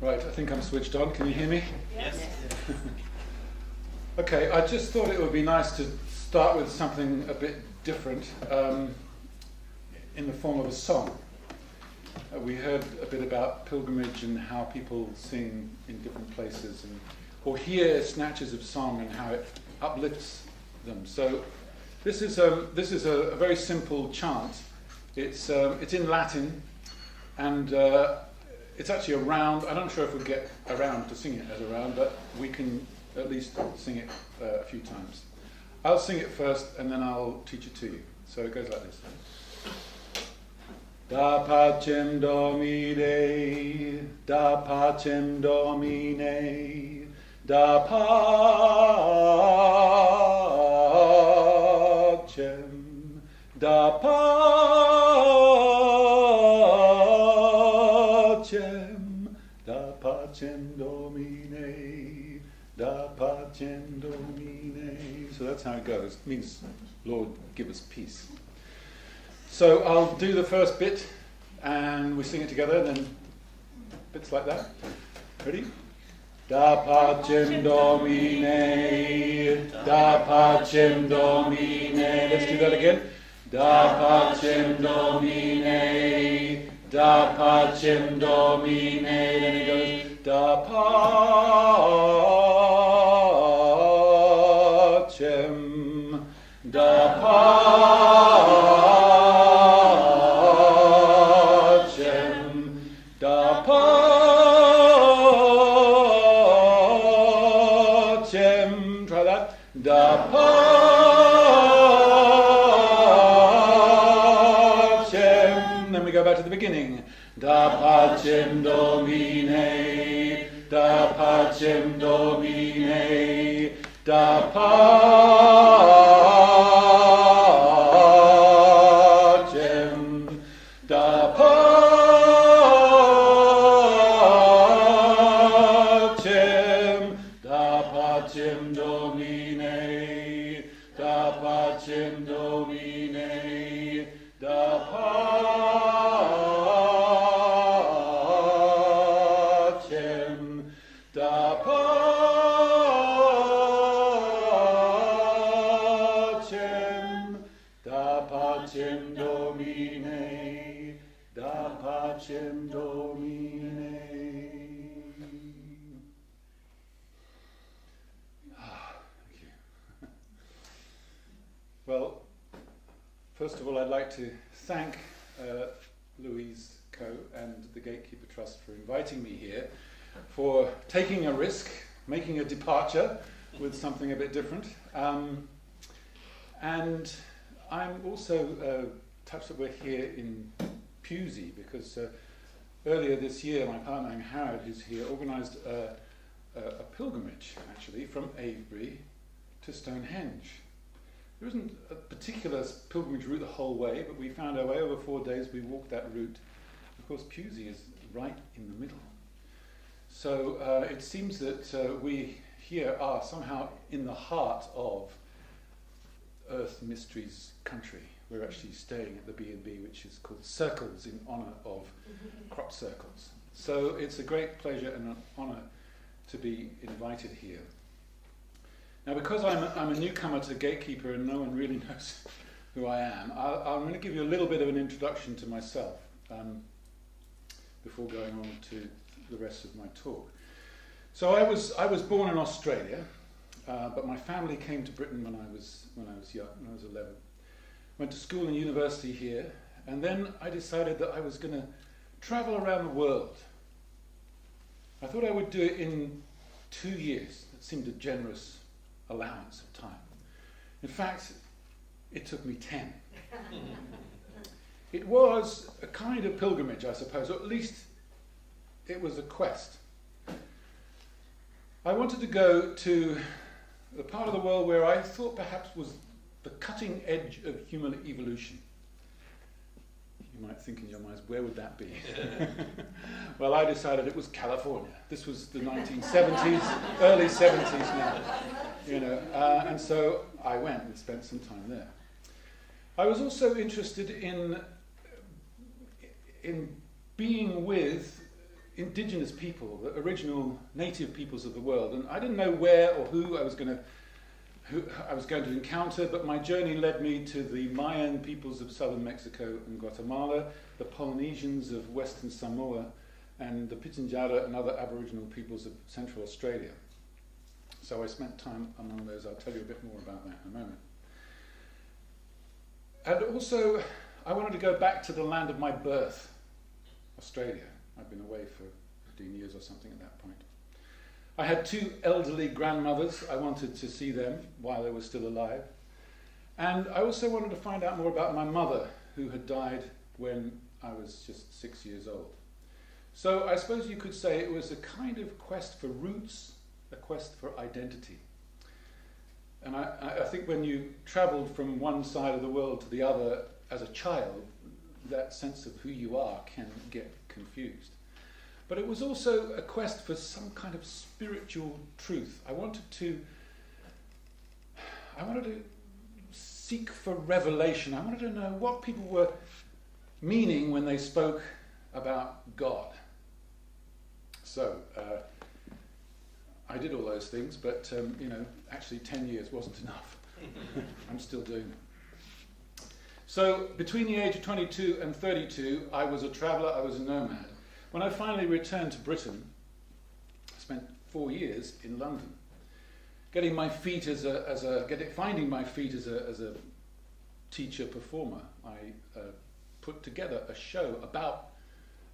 Right, I think I'm switched on. Can you hear me? Yes. Okay, I just thought it would be nice to start with something a bit different in the form of a song. We heard a bit about pilgrimage and how people sing in different places, or hear snatches of song and how it uplifts them. So this is a very simple chant. It's in Latin, and it's actually a round. I'm not sure if we'll get around to sing it as a round, but we can at least sing it a few times. I'll sing it first, and then I'll teach it to you. So it goes like this. Da pacem Domine, da pacem Domine, da pacem, da pacem, da pacem Domine, da pacem Domine. So that's how it goes. It means, Lord, give us peace. So I'll do the first bit, and we sing it together, and then bits like that. Ready? Da pacem Domine, da pacem Domine. Let's do that again. Da pacem Domine, da pacem Domine. Then it goes da pacem, da pacem, da pacem. Try that. Da pacem. Then we go back to the beginning. Da pacem Domine, da pacem Domine, da pacem, da pacem, da pacem Domine, da pacem Domine, da pacem, da pacem, da pacem Domine, da pacem Domine. Thank you. Well, first of all, I'd like to thank Louise Cae and the Gatekeeper Trust for inviting me here, for taking a risk, making a departure with something a bit different. And I'm also touched that we're here in Pewsey because earlier this year my partner Howard, who's here, organised a pilgrimage actually from Avebury to Stonehenge. There isn't a particular pilgrimage route the whole way, but we found our way over 4 days. We walked that route. Of course, Pewsey is right in the middle. So it seems that we here are somehow in the heart of Earth Mysteries country. We're actually staying at the B&B, which is called Circles, in honour of crop circles. So it's a great pleasure and an honour to be invited here. Now, because I'm a newcomer to Gatekeeper and no one really knows who I am, I'm going to give you a little bit of an introduction to myself before going on to the rest of my talk. So I was born in Australia, but my family came to Britain when I was young, when I was 11. Went to school and university here, and then I decided that I was going to travel around the world. I thought I would do it in 2 years. That seemed a generous allowance of time. In fact, it took me 10. It was a kind of pilgrimage, I suppose, or at least it was a quest. I wanted to go to the part of the world where I thought perhaps was the cutting edge of human evolution. You might think in your minds, where would that be? Well, I decided it was California. This was the 1970s, early 70s now. And so I went and spent some time there. I was also interested in being with indigenous people, the original native peoples of the world. And I didn't know where or who I was going to encounter, but my journey led me to the Mayan peoples of southern Mexico and Guatemala, the Polynesians of Western Samoa, and the Pitjantjatjara and other Aboriginal peoples of Central Australia. So I spent time among those. I'll tell you a bit more about that in a moment. And also, I wanted to go back to the land of my birth, Australia. I'd been away for 15 years or something at that point. I had two elderly grandmothers. I wanted to see them while they were still alive. And I also wanted to find out more about my mother, who had died when I was just 6 years old. So I suppose you could say it was a kind of quest for roots, a quest for identity. And I think when you travelled from one side of the world to the other as a child, that sense of who you are can get confused. But it was also a quest for some kind of spiritual truth. I wanted to seek for revelation. I wanted to know what people were meaning when they spoke about God. So I did all those things, but actually 10 years wasn't enough. I'm still doing it. So between the age of 22 and 32, I was a traveller, I was a nomad. When I finally returned to Britain, I spent 4 years in London, finding my feet as a teacher performer. I put together a show about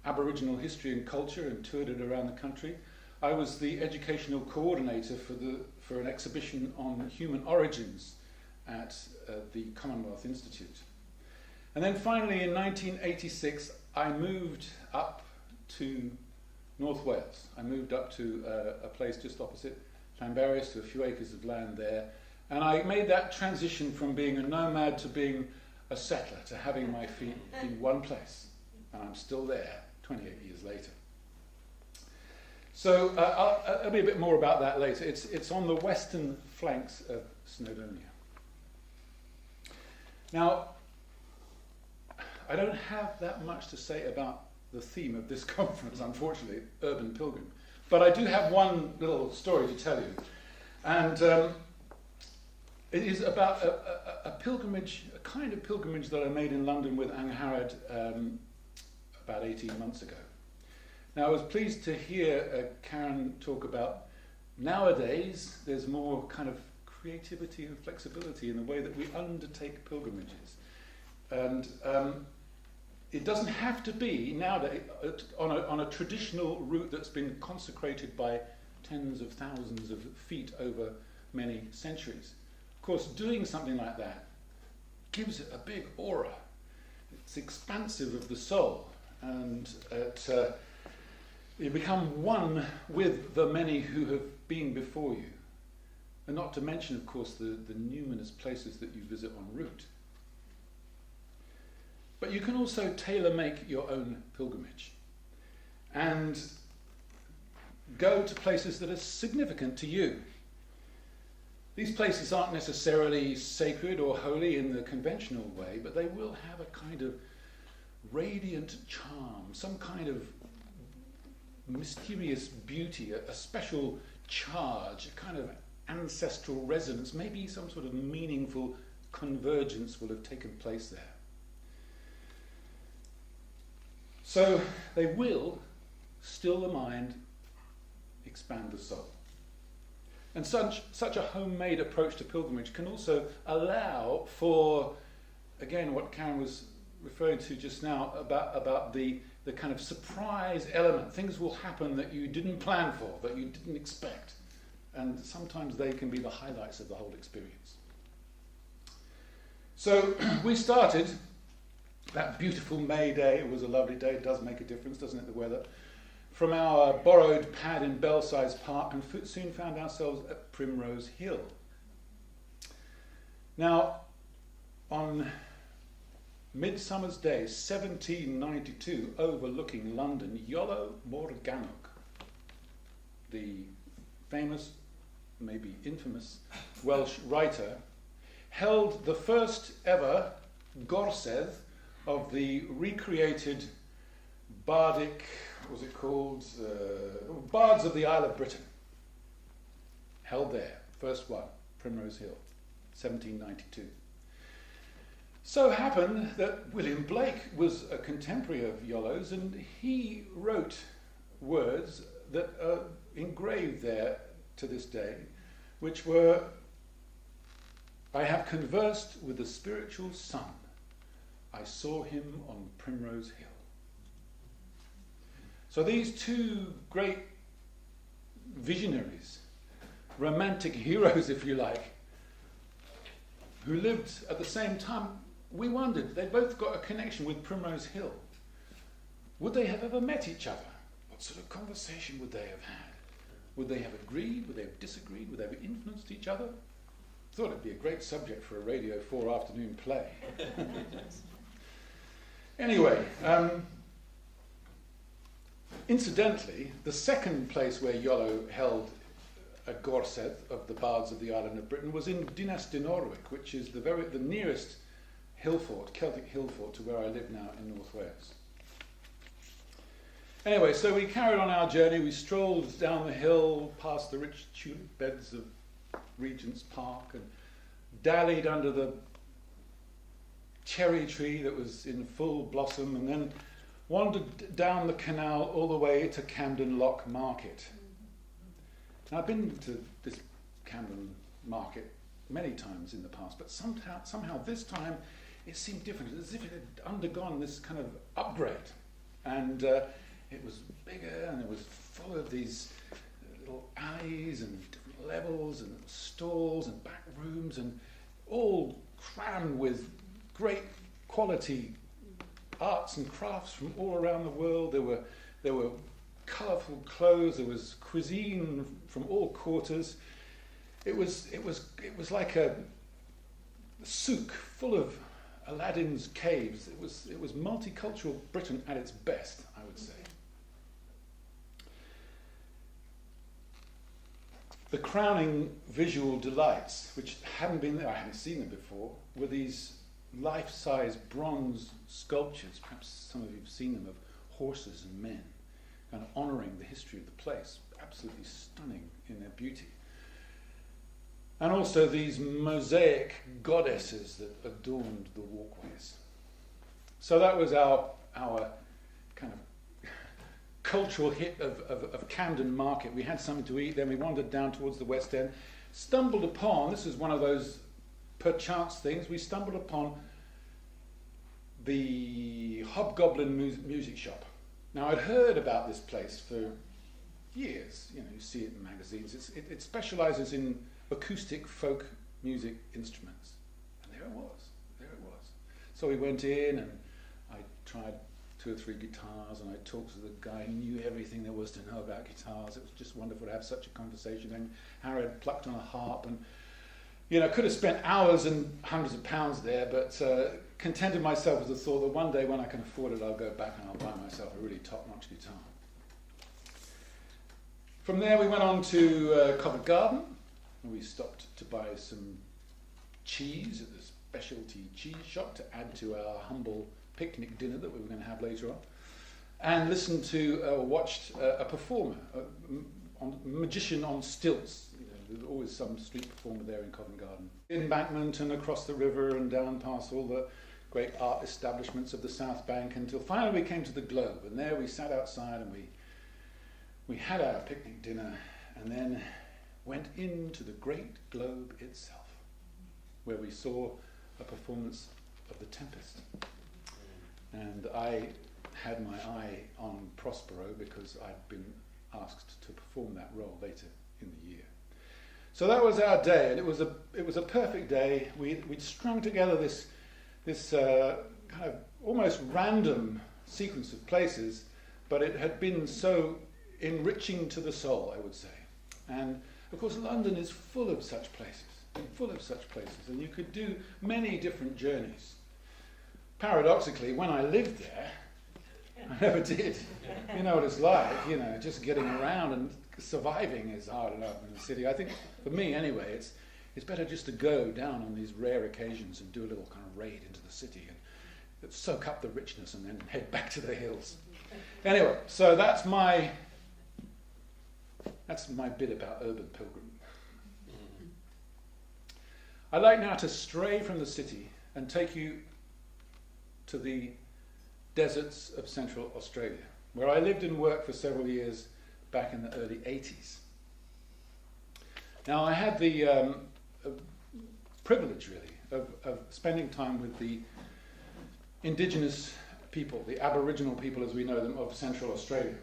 Aboriginal history and culture and toured it around the country. I was the educational coordinator for an exhibition on human origins at the Commonwealth Institute. And then finally in 1986 I moved up to North Wales. I moved up to a place just opposite Llanberis, to a few acres of land there, and I made that transition from being a nomad to being a settler, to having my feet in one place, and I'm still there 28 years later. So I'll be a bit more about that later. It's on the western flanks of Snowdonia. Now, I don't have that much to say about the theme of this conference, unfortunately, urban pilgrim. But I do have one little story to tell you. And it is about a pilgrimage, a kind of pilgrimage that I made in London with Angharad about 18 months ago. Now, I was pleased to hear Karen talk about nowadays there's more kind of creativity and flexibility in the way that we undertake pilgrimages. And it doesn't have to be nowadays on a traditional route that's been consecrated by tens of thousands of feet over many centuries. Of course, doing something like that gives it a big aura. It's expansive of the soul, and you become one with the many who have been before you. And not to mention, of course, the numerous places that you visit en route. But you can also tailor-make your own pilgrimage and go to places that are significant to you. These places aren't necessarily sacred or holy in the conventional way, but they will have a kind of radiant charm, some kind of mysterious beauty, a special charge, a kind of ancestral resonance, maybe some sort of meaningful convergence will have taken place there. So they will still the mind, expand the soul. And such a homemade approach to pilgrimage can also allow for, again, what Karen was referring to just now about the kind of surprise element. Things will happen that you didn't plan for, that you didn't expect. And sometimes they can be the highlights of the whole experience. So we started that beautiful May day. It was a lovely day. It does make a difference, doesn't it, the weather? From our borrowed pad in Belsize Park, and soon found ourselves at Primrose Hill. Now, on Midsummer's Day, 1792, overlooking London, Iolo Morgannwg, the famous, maybe infamous, Welsh writer, held the first ever gorsedd of the recreated bardic, what was it called? Bards of the Isle of Britain. Held there, first one, Primrose Hill, 1792. So happened that William Blake was a contemporary of Iolo's, and he wrote words that are engraved there to this day, which were, "I have conversed with the spiritual sun. I saw him on Primrose Hill." So these two great visionaries, romantic heroes, if you like, who lived at the same time, we wondered, they both got a connection with Primrose Hill. Would they have ever met each other? What sort of conversation would they have had? Would they have agreed? Would they have disagreed? Would they have influenced each other? Thought it'd be a great subject for a Radio 4 afternoon play. Anyway, incidentally, the second place where Iolo held a gorsedd of the bards of the island of Britain was in Dinas Emrys, which is the nearest hill fort, Celtic hill fort, to where I live now in North Wales. Anyway, so we carried on our journey. We strolled down the hill past the rich tulip beds of Regent's Park and dallied under the cherry tree that was in full blossom, and then wandered down the canal all the way to Camden Lock Market. Now, I've been to this Camden Market many times in the past, but somehow this time it seemed different, as if it had undergone this kind of upgrade. And it was bigger, and it was full of these little alleys and different levels and stalls and back rooms, and all crammed with great quality arts and crafts from all around the world. There were colourful clothes. There was cuisine from all quarters. It was like a souk full of Aladdin's caves. It was multicultural Britain at its best, I would say. The crowning visual delights, which hadn't been there, I hadn't seen them before, were these life-size bronze sculptures. Perhaps some of you have seen them, of horses and men, kind of honouring the history of the place. Absolutely stunning in their beauty. And also these mosaic goddesses that adorned the walkways. So that was our kind of cultural hit of Camden Market. We had something to eat, then we wandered down towards the West End, stumbled upon, this is one of those perchance things, we stumbled upon the Hobgoblin music shop. Now, I'd heard about this place for years. You know, you see it in magazines. It specialises in acoustic folk music instruments. And there it was. So we went in, and I tried 2 or 3 guitars, and I talked to the guy who knew everything there was to know about guitars. It was just wonderful to have such a conversation. And Harriet plucked on a harp, and you know, could have spent hours and hundreds of pounds there, but contented myself with the thought that one day when I can afford it, I'll go back and I'll buy myself a really top-notch guitar. From there we went on to Covent Garden, and we stopped to buy some cheese at the specialty cheese shop to add to our humble picnic dinner that we were going to have later on, and listened to, watched a performer, a magician on stilts. There's always some street performer there in Covent Garden. Embankment and across the river and down past all the great art establishments of the South Bank, until finally we came to the Globe, and there we sat outside and we had our picnic dinner, and then went into the great Globe itself, where we saw a performance of The Tempest. And I had my eye on Prospero because I'd been asked to perform that role later in the year. So that was our day, and it was a perfect day. We'd strung together this kind of almost random sequence of places, but it had been so enriching to the soul, I would say. And of course, London is full of such places, and you could do many different journeys. Paradoxically, when I lived there, I never did. You know what it's like, you know, just getting around and surviving is hard enough in the city. I think, for me anyway, it's better just to go down on these rare occasions and do a little kind of raid into the city and soak up the richness and then head back to the hills. Anyway, so that's my bit about urban pilgrim. I'd like now to stray from the city and take you to the deserts of Central Australia, where I lived and worked for several years back in the early 80s. Now, I had the privilege, really, of spending time with the indigenous people, the Aboriginal people as we know them, of Central Australia.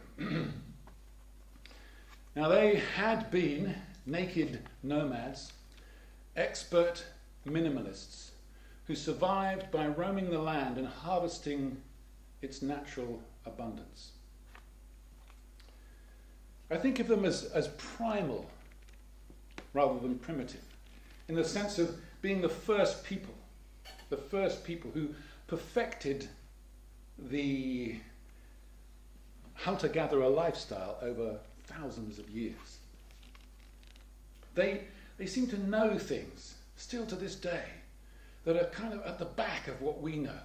Now, they had been naked nomads, expert minimalists, who survived by roaming the land and harvesting its natural abundance. I think of them as primal rather than primitive, in the sense of being the first people who perfected the hunter-gatherer lifestyle over thousands of years. They seem to know things, still to this day, that are kind of at the back of what we know.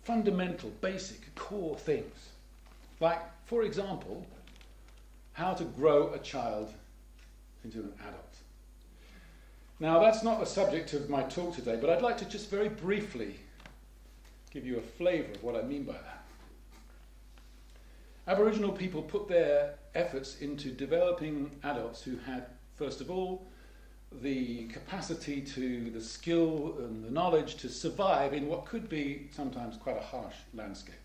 Fundamental, basic, core things. Like, for example, how to grow a child into an adult. Now, that's not the subject of my talk today, but I'd like to just very briefly give you a flavour of what I mean by that. Aboriginal people put their efforts into developing adults who had, first of all, the capacity the skill and the knowledge to survive in what could be sometimes quite a harsh landscape.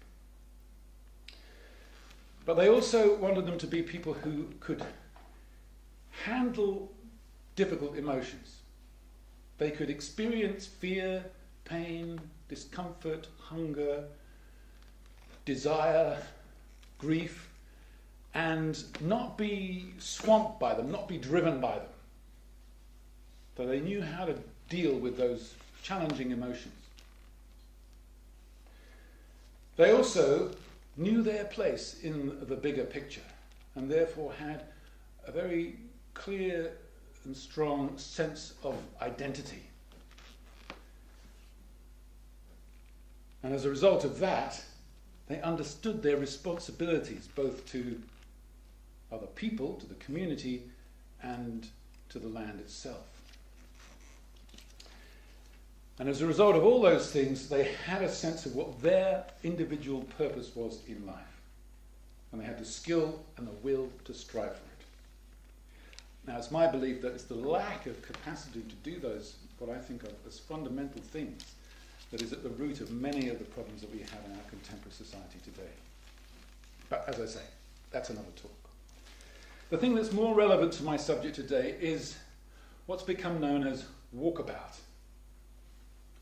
But they also wanted them to be people who could handle difficult emotions. They could experience fear, pain, discomfort, hunger, desire, grief, and not be swamped by them, not be driven by them. So they knew how to deal with those challenging emotions. They also knew their place in the bigger picture and therefore had a very clear and strong sense of identity. And as a result of that, they understood their responsibilities both to other people, to the community, and to the land itself. And as a result of all those things, they had a sense of what their individual purpose was in life. And they had the skill and the will to strive for it. Now, it's my belief that it's the lack of capacity to do those, what I think of as fundamental things, that is at the root of many of the problems that we have in our contemporary society today. But as I say, that's another talk. The thing that's more relevant to my subject today is what's become known as walkabout.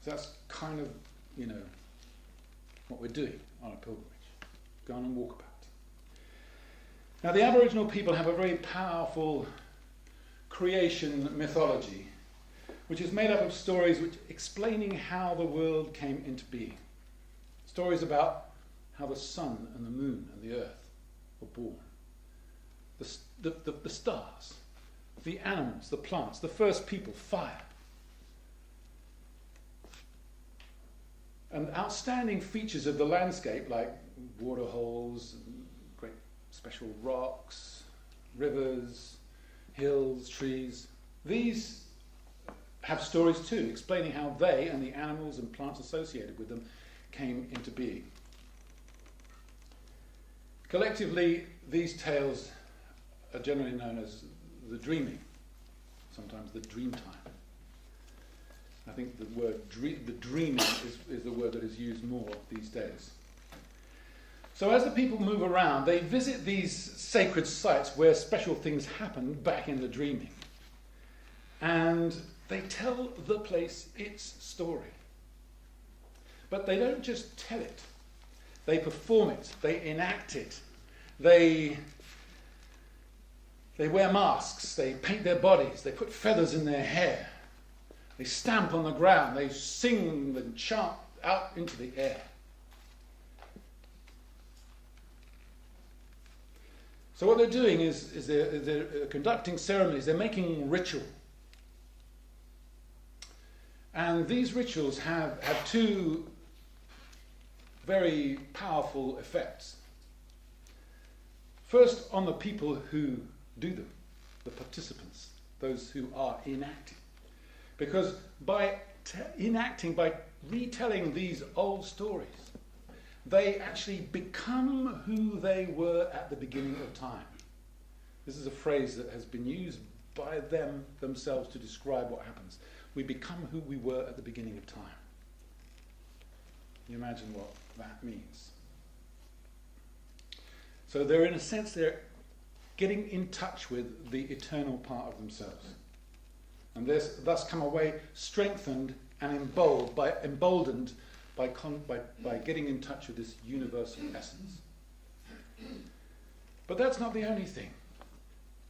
So that's kind of, what we're doing on a pilgrimage. Go on and walk about. Now, the Aboriginal people have a very powerful creation mythology, which is made up of stories explaining how the world came into being. Stories about how the sun and the moon and the earth were born. The stars, the animals, the plants, the first people, fire. And outstanding features of the landscape, like waterholes, great special rocks, rivers, hills, trees, these have stories too, explaining how they and the animals and plants associated with them came into being. Collectively, these tales are generally known as the dreaming, sometimes the dream time. I think the word the dreaming is the word that is used more these days. So as the people move around, they visit these sacred sites where special things happened back in the dreaming. And they tell the place its story. But they don't just tell it. They perform it. They enact it. They wear masks. They paint their bodies. They put feathers in their hair. They stamp on the ground. They sing and chant out into the air. So what they're doing is they're conducting ceremonies. They're making ritual. And these rituals have two very powerful effects. First, on the people who do them, the participants, those who are enacting. Because by enacting, by retelling these old stories, they actually become who they were at the beginning of time. This is a phrase that has been used by them themselves to describe what happens. We become who we were at the beginning of time. Can you imagine what that means? So they're, in a sense, they're getting in touch with the eternal part of themselves. And thus come away strengthened and emboldened by getting in touch with this universal essence. But that's not the only thing.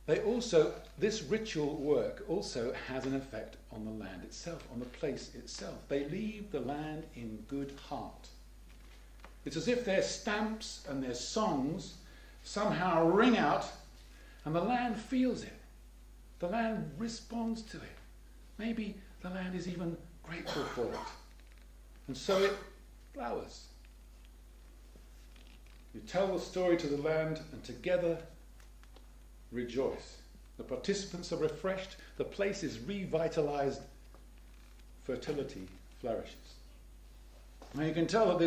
This ritual work also has an effect on the land itself, on the place itself. They leave the land in good heart. It's as if their stamps and their songs somehow ring out, and the land feels it. The land responds to it. Maybe the land is even grateful for it. And so it flowers. You tell the story to the land, and together rejoice. The participants are refreshed, the place is revitalised, fertility flourishes. Now you can tell that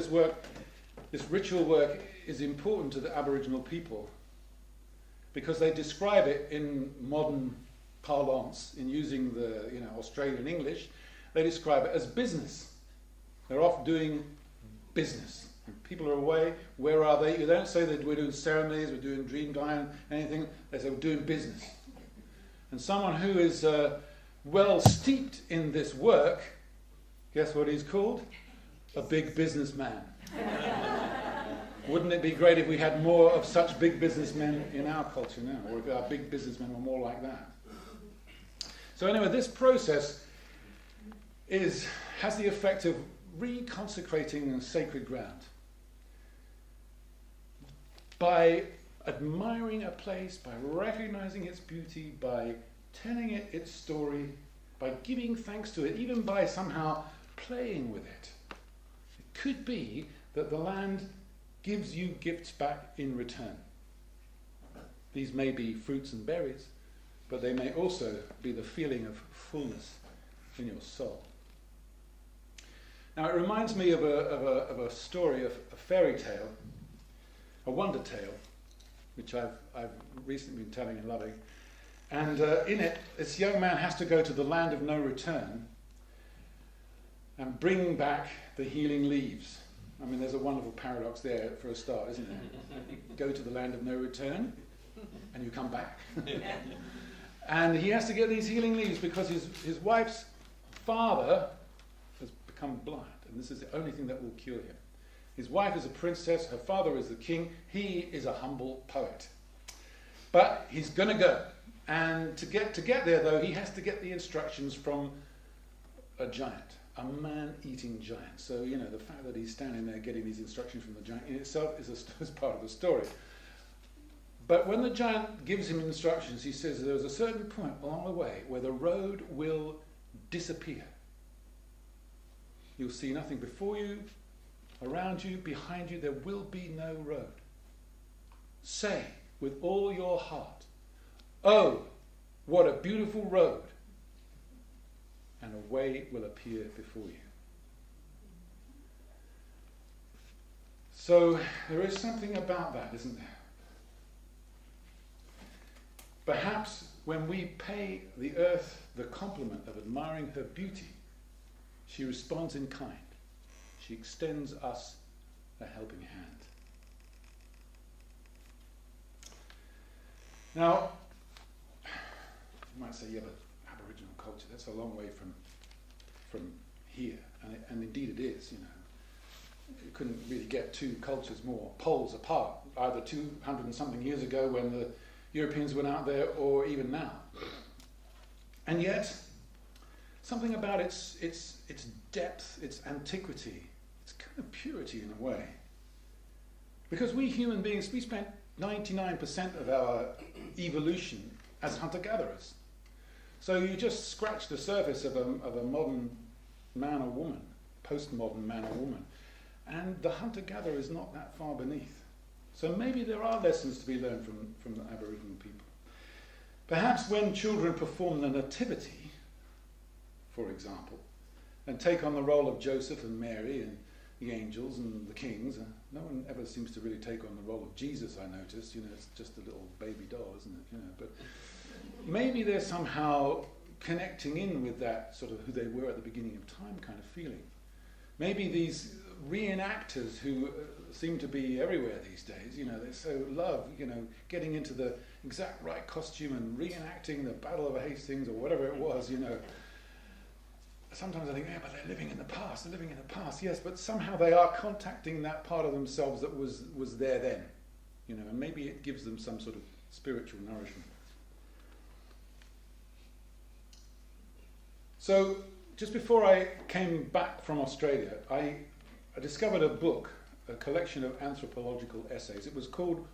this ritual work is important to the Aboriginal people because they describe it in modern parlance, in using the Australian English. They describe it as business. They're off doing business. People are away. Where are they? You don't say that we're doing ceremonies, we're doing dream dying, anything. They say we're doing business. And someone who is well steeped in this work, guess what he's called? A big businessman. Wouldn't it be great if we had more of such big businessmen in our culture now, or if our big businessmen were more like that? So anyway, this process has the effect of reconsecrating sacred ground. By admiring a place, by recognizing its beauty, by telling it its story, by giving thanks to it, even by somehow playing with it. It could be that the land gives you gifts back in return. These may be fruits and berries, but they may also be the feeling of fullness in your soul. Now it reminds me of a story, of a fairy tale, a wonder tale, which I've recently been telling and loving. And in it, this young man has to go to the land of no return and bring back the healing leaves. I mean, there's a wonderful paradox there for a start, isn't there? You go to the land of no return and you come back. And he has to get these healing leaves because his wife's father has become blind, and this is the only thing that will cure him. His wife is a princess, her father is the king, he is a humble poet. But he's going to go. And to get there, though, he has to get the instructions from a giant, a man-eating giant. So, the fact that he's standing there getting these instructions from the giant in itself is part of the story. But when the giant gives him instructions, he says there's a certain point along the way where the road will disappear. You'll see nothing before you, around you, behind you. There will be no road. Say with all your heart, "Oh, what a beautiful road," and a way will appear before you. So there is something about that, isn't there? Perhaps when we pay the earth the compliment of admiring her beauty, she responds in kind. She extends us a helping hand. Now, you might say, yeah, but Aboriginal culture, that's a long way from here. And indeed it is, You couldn't really get two cultures more poles apart, either 200 and something years ago when the Europeans went out there, or even now. And yet, something about its depth, its antiquity, its kind of purity in a way. Because we human beings, we spent 99% of our evolution as hunter-gatherers. So you just scratch the surface of a modern man or woman, postmodern man or woman, and the hunter-gatherer is not that far beneath. So maybe there are lessons to be learned from the Aboriginal people. Perhaps when children perform the nativity, for example, and take on the role of Joseph and Mary and the angels and the kings, no one ever seems to really take on the role of Jesus, I noticed. It's just a little baby doll, isn't it? But maybe they're somehow connecting in with that sort of who they were at the beginning of time kind of feeling. Maybe these reenactors who seem to be everywhere these days, they so love, getting into the exact right costume and reenacting the Battle of Hastings or whatever it was, Sometimes I think, yeah, but they're living in the past, yes, but somehow they are contacting that part of themselves that was there then, and maybe it gives them some sort of spiritual nourishment. So, just before I came back from Australia, I discovered a book, a collection of anthropological essays. It was called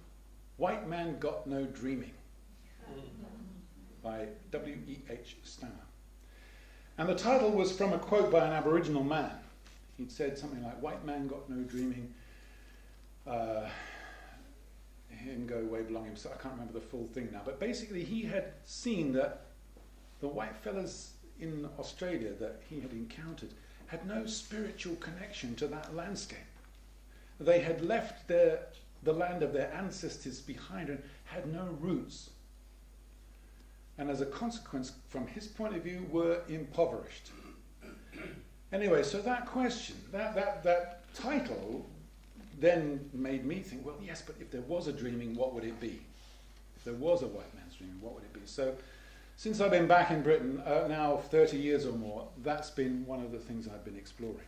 White Man Got No Dreaming by W.E.H. Stanner. And the title was from a quote by an Aboriginal man. He'd said something like, white man got no dreaming, him go way belong himself. I can't remember the full thing now. But basically he had seen that the white fellas in Australia that he had encountered had no spiritual connection to that landscape. They had left the land of their ancestors behind and had no roots. And as a consequence, from his point of view, were impoverished. Anyway, so that question, that title then made me think, well, yes, but if there was a dreaming, what would it be? If there was a white man's dreaming, what would it be? So since I've been back in Britain, now 30 years or more, that's been one of the things I've been exploring.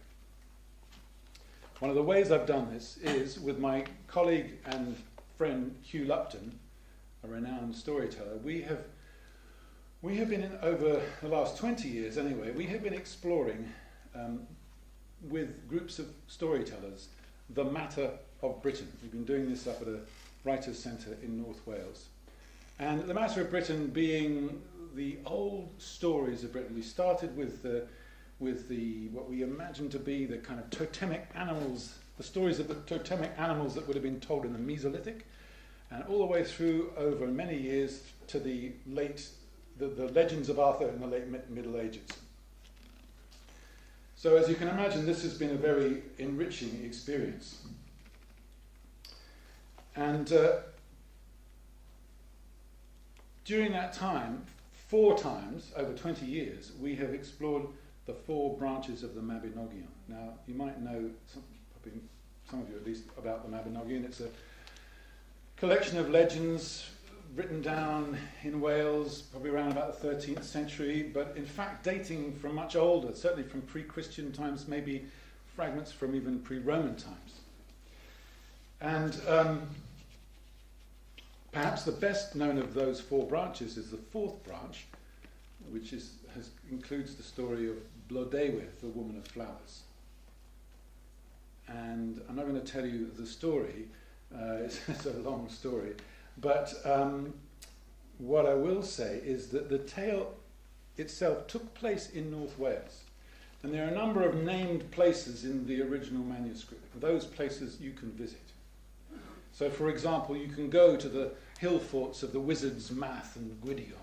One of the ways I've done this is with my colleague and friend Hugh Lupton, a renowned storyteller. We have been, over the last 20 years anyway, we have been exploring with groups of storytellers the matter of Britain. We've been doing this up at a writers' centre in North Wales. And the matter of Britain being the old stories of Britain. We started with the what we imagine to be the kind of totemic animals, the stories of the totemic animals that would have been told in the Mesolithic, and all the way through over many years to the legends of Arthur in the late Middle Ages. So as you can imagine, this has been a very enriching experience. And during that time, 4 times, over 20 years, we have explored the 4 branches of the Mabinogi. Now, you might know, probably some of you at least, about the Mabinogi, and it's a collection of legends written down in Wales, probably around about the 13th century, but in fact dating from much older, certainly from pre-Christian times, maybe fragments from even pre-Roman times. And perhaps the best known of those 4 branches is the 4th branch, which includes the story of Blodeuwedd, the woman of flowers. And I'm not going to tell you the story, it's a long story, but what I will say is that the tale itself took place in North Wales. And there are a number of named places in the original manuscript. Those places you can visit. So, for example, you can go to the hill forts of the wizards Math and Gwydion.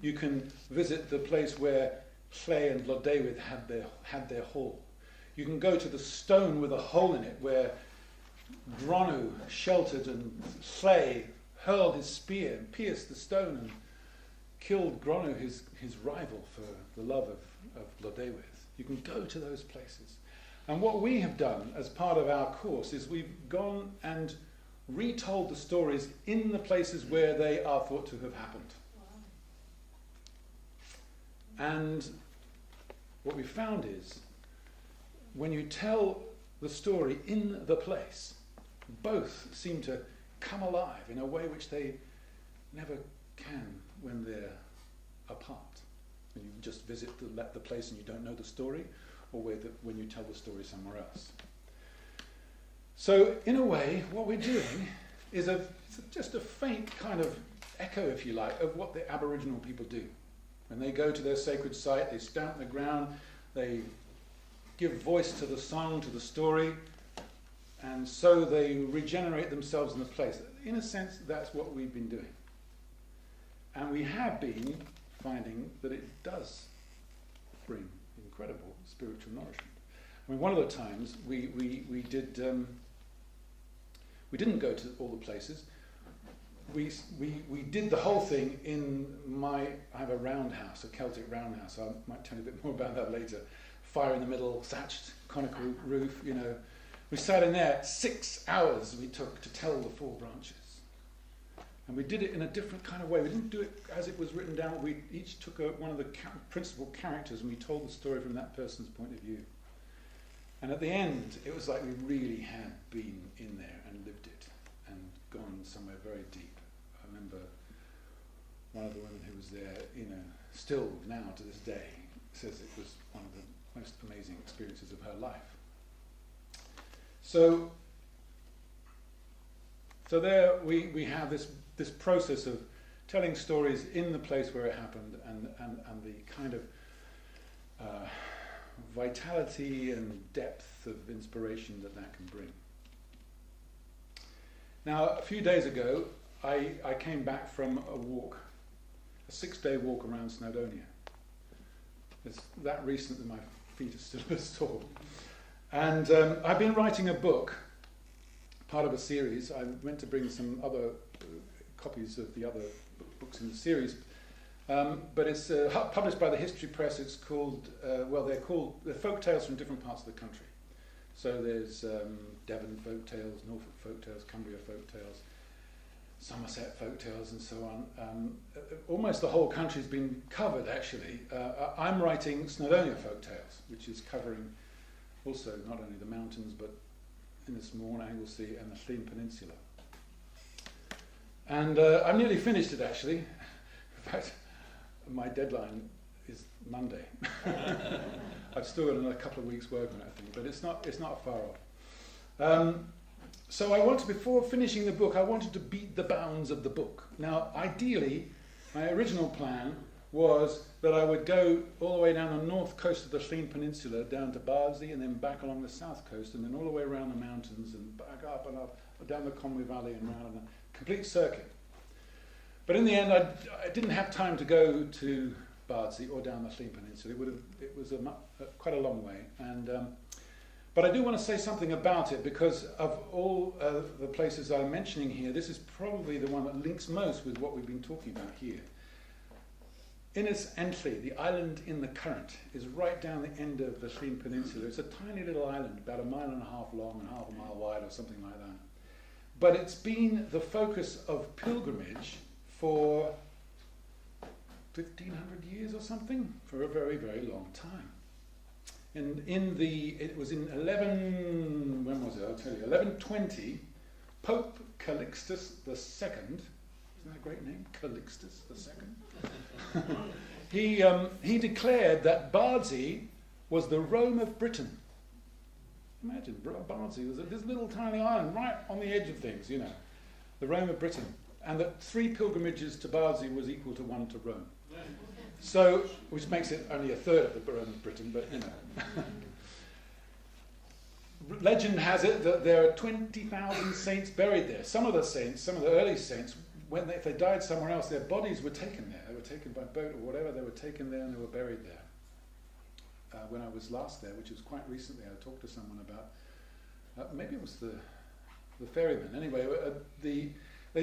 You can visit the place where Cae and Blodeuwedd had their hall. You can go to the stone with a hole in it where Gronw sheltered and Cae hurled his spear and pierced the stone and killed Gronw, his rival, for the love of Blodeuwedd. You can go to those places. And what we have done as part of our course is we've gone and retold the stories in the places where they are thought to have happened. Wow. And what we found is when you tell the story in the place, both seem to come alive in a way which they never can when they're apart. When you just visit the place and you don't know the story, or when you tell the story somewhere else. So, in a way, what we're doing is just a faint kind of echo, if you like, of what the Aboriginal people do. When they go to their sacred site, they stamp the ground, they give voice to the song, to the story, and so they regenerate themselves in the place. In a sense, that's what we've been doing. And we have been finding that it does bring incredible spiritual nourishment. I mean, one of the times we didn't go to all the places. We did the whole thing in I have a roundhouse, a Celtic roundhouse. I might tell you a bit more about that later. Fire in the middle, thatched conical roof, you know. We sat in there, 6 hours we took to tell the 4 branches. And we did it in a different kind of way. We didn't do it as it was written down. We each took one of the principal characters and we told the story from that person's point of view. And at the end, it was like we really had been in there and lived it and gone somewhere very deep. I remember one of the women who was there, you know, still now to this day, says it was one of the most amazing experiences of her life. So there we have this process of telling stories in the place where it happened and the kind of vitality and depth of inspiration that can bring. Now, a few days ago, I came back from a walk, a 6-day walk around Snowdonia. It's that recent that my feet are still a bit sore. And I've been writing a book, part of a series. I went to bring some other copies of the other books in the series. But it's published by the History Press. It's called, they're folk tales from different parts of the country. So there's Devon folk tales, Norfolk folk tales, Cumbria folk tales, Somerset folk tales, and so on. Almost the whole country's been covered, actually. I'm writing Snowdonia folk tales, which is covering also not only the mountains, but Innismore, Anglesey, and the Llŷn Peninsula. And I'm nearly finished it, actually. In fact, my deadline is Monday. I've still got another couple of weeks' work on it, I think, but it's not far off. So before finishing the book, I wanted to beat the bounds of the book. Now, ideally, my original plan was that I would go all the way down the north coast of the Llŷn Peninsula, down to Bardsey, and then back along the south coast, and then all the way around the mountains, and back up and up, down the Conwy Valley and round, a complete circuit. But in the end, I didn't have time to go to Bardsey or down the Llŷn Peninsula. It was quite a long way. But I do want to say something about it, because of all the places I'm mentioning here, this is probably the one that links most with what we've been talking about here. Dinas Emrys, the island in the current, is right down the end of the Llŷn Peninsula. It's a tiny little island, about 1.5 miles long and half a mile wide or something like that. But it's been the focus of pilgrimage for 1,500 years or something, for a very, very long time. And it was in 1120, Pope Calixtus II, isn't that a great name, Calixtus II? He declared that Bardsey was the Rome of Britain. Imagine, Bardsey was this little tiny island right on the edge of things, you know, the Rome of Britain. And that 3 pilgrimages to Bardsey was equal to 1 to Rome. So, which makes it only a third of the Rome of Britain, but you know. Legend has it that there are 20,000 saints buried there. Some of the early saints, if they died somewhere else, their bodies were taken there. They were taken by boat or whatever, they were taken there and they were buried there. When I was last there, which was quite recently, I talked to someone about, maybe it was the ferryman. Anyway, they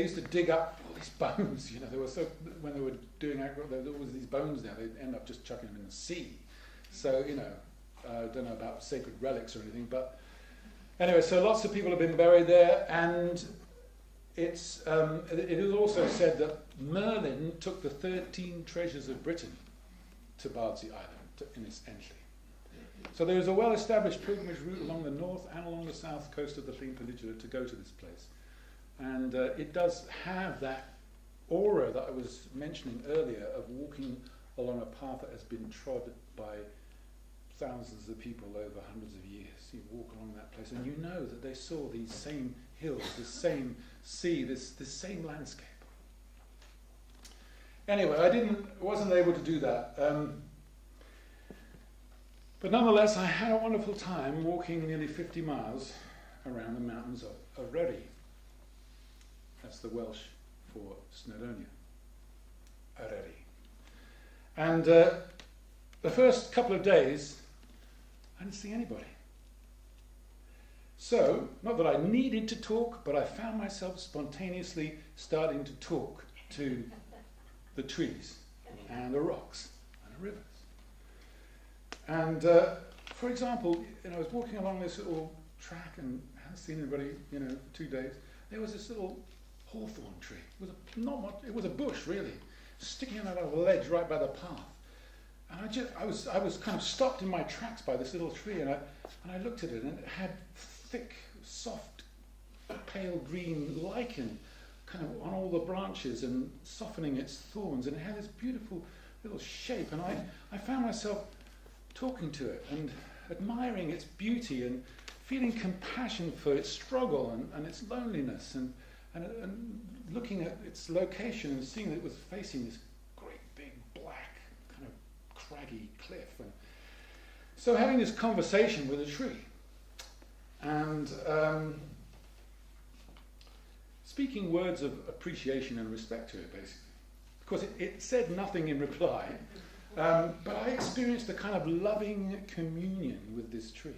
used to dig up all these bones, you know. When they were doing agriculture, there was these bones there. They'd end up just chucking them in the sea. So, you know, I don't know about sacred relics or anything, but anyway, so lots of people have been buried there, and it is also said that Merlin took the 13 treasures of Britain to Bardsey Island, in its entry. So there is a well-established pilgrimage route along the north and along the south coast of the Llŷn Peninsula to go to this place. And it does have that aura that I was mentioning earlier of walking along a path that has been trod by thousands of people over hundreds of years. You walk along that place and you know that they saw these same hills, this same sea, this same landscape. Anyway, I wasn't able to do that. But nonetheless, I had a wonderful time walking nearly 50 miles around the mountains of Areri. That's the Welsh for Snowdonia. Areri. And the first couple of days, I didn't see anybody. So, not that I needed to talk, but I found myself spontaneously starting to talk to the trees and the rocks and the rivers. And for example, I was walking along this little track and hadn't seen anybody, for 2 days. There was this little hawthorn tree. It was a bush really, sticking out of a ledge right by the path. And I was kind of stopped in my tracks by this little tree, and I looked at it, and it had thick, soft, pale green lichen kind of on all the branches and softening its thorns, and it had this beautiful little shape, and I found myself talking to it and admiring its beauty and feeling compassion for its struggle and its loneliness and looking at its location and seeing that it was facing this great big black kind of craggy cliff. And so having this conversation with a tree and speaking words of appreciation and respect to it, basically. Of course, it said nothing in reply, but I experienced a kind of loving communion with this tree.